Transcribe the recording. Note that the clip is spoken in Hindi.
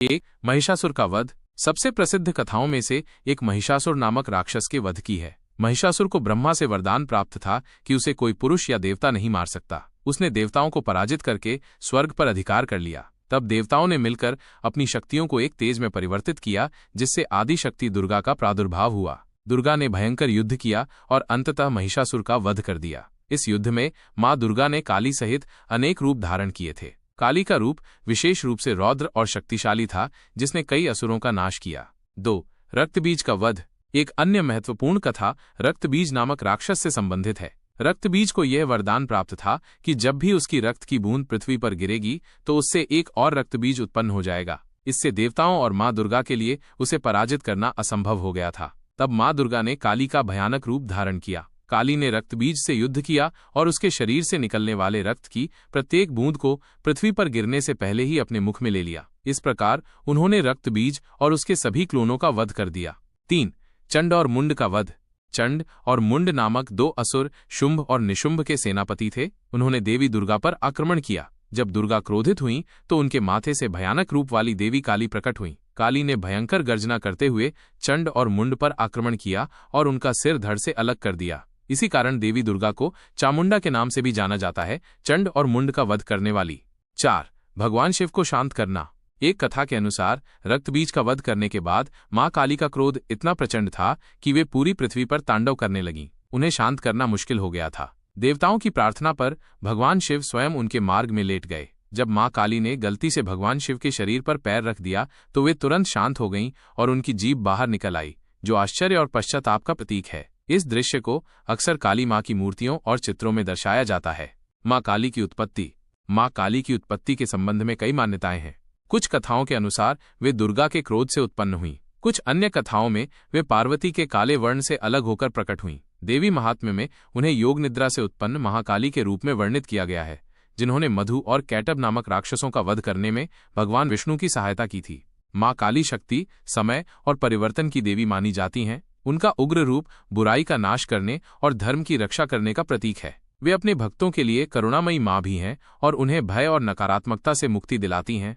एक, महिषासुर का वध। सबसे प्रसिद्ध कथाओं में से एक महिषासुर नामक राक्षस के वध की है। महिषासुर को ब्रह्मा से वरदान प्राप्त था कि उसे कोई पुरुष या देवता नहीं मार सकता। उसने देवताओं को पराजित करके स्वर्ग पर अधिकार कर लिया। तब देवताओं ने मिलकर अपनी शक्तियों को एक तेज में परिवर्तित किया, जिससे आदि शक्ति दुर्गा का प्रादुर्भाव हुआ। दुर्गा ने भयंकर युद्ध किया और अंततः महिषासुर का वध कर दिया। इस युद्ध में मां दुर्गा ने काली सहित अनेक रूप धारण किए थे। काली का रूप विशेष रूप से रौद्र और शक्तिशाली था, जिसने कई असुरों का नाश किया। 2. रक्तबीज का वध। एक अन्य महत्वपूर्ण कथा रक्तबीज नामक राक्षस से संबंधित है। रक्तबीज को यह वरदान प्राप्त था कि जब भी उसकी रक्त की बूंद पृथ्वी पर गिरेगी तो उससे एक और रक्तबीज उत्पन्न हो जाएगा। इससे देवताओं और मां दुर्गा के लिए उसे पराजित करना असंभव हो गया था। तब मां दुर्गा ने काली का भयानक रूप धारण किया। काली ने रक्तबीज से युद्ध किया और उसके शरीर से निकलने वाले रक्त की प्रत्येक बूंद को पृथ्वी पर गिरने से पहले ही अपने मुख में ले लिया। इस प्रकार उन्होंने रक्तबीज और उसके सभी क्लोनों का वध कर दिया। 3. चंड और मुंड का वध। चंड और मुंड नामक 2 असुर शुंभ और निशुंभ के सेनापति थे। उन्होंने देवी दुर्गा पर आक्रमण किया। जब दुर्गा क्रोधित हुई तो उनके माथे से भयानक रूप वाली देवी काली प्रकट हुई। काली ने भयंकर गर्जना करते हुए चंड और मुंड पर आक्रमण किया और उनका सिर धड़ से अलग कर दिया। इसी कारण देवी दुर्गा को चामुंडा के नाम से भी जाना जाता है, चंड और मुंड का वध करने वाली। 4. भगवान शिव को शांत करना। एक कथा के अनुसार रक्तबीज का वध करने के बाद मां काली का क्रोध इतना प्रचंड था कि वे पूरी पृथ्वी पर तांडव करने लगीं। उन्हें शांत करना मुश्किल हो गया था। देवताओं की प्रार्थना पर भगवान शिव स्वयं उनके मार्ग में लेट गए। जब मां काली ने गलती से भगवान शिव के शरीर पर पैर रख दिया तो वे तुरंत शांत हो गईं और उनकी जीभ बाहर निकल आई, जो आश्चर्य और पश्चाताप का प्रतीक है। इस दृश्य को अक्सर काली मां की मूर्तियों और चित्रों में दर्शाया जाता है। मां काली की उत्पत्ति। मां काली की उत्पत्ति के संबंध में कई मान्यताएं हैं। कुछ कथाओं के अनुसार वे दुर्गा के क्रोध से उत्पन्न हुई। कुछ अन्य कथाओं में वे पार्वती के काले वर्ण से अलग होकर प्रकट हुईं। देवी महात्म्य में उन्हें योग निद्रा से उत्पन्न महाकाली के रूप में वर्णित किया गया है, जिन्होंने मधु और कैटब नामक राक्षसों का वध करने में भगवान विष्णु की सहायता की थी। मां काली शक्ति, समय और परिवर्तन की देवी मानी जाती हैं। उनका उग्र रूप बुराई का नाश करने और धर्म की रक्षा करने का प्रतीक है। वे अपने भक्तों के लिए करुणामयी मां भी हैं और उन्हें भय और नकारात्मकता से मुक्ति दिलाती हैं।